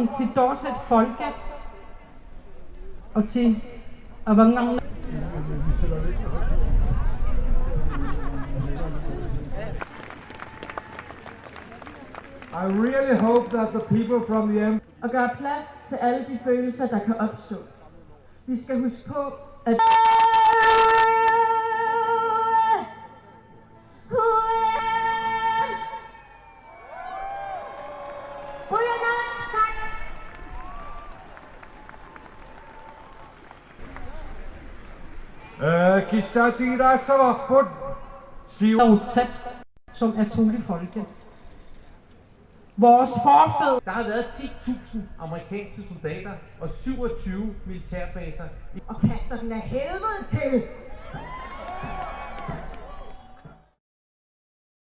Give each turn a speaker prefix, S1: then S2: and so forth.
S1: velkommen til Dorset Folke og til Avangang.
S2: I really hope that the people from the
S3: og gøre plads til alle de følelser, der kan opstå. Vi skal huske på, at
S1: tæt, som er troligt folke. Vores forfædre.
S4: Der har været 10.000 amerikanske soldater og 27 militærbaser.
S3: og kaster den af helvede til.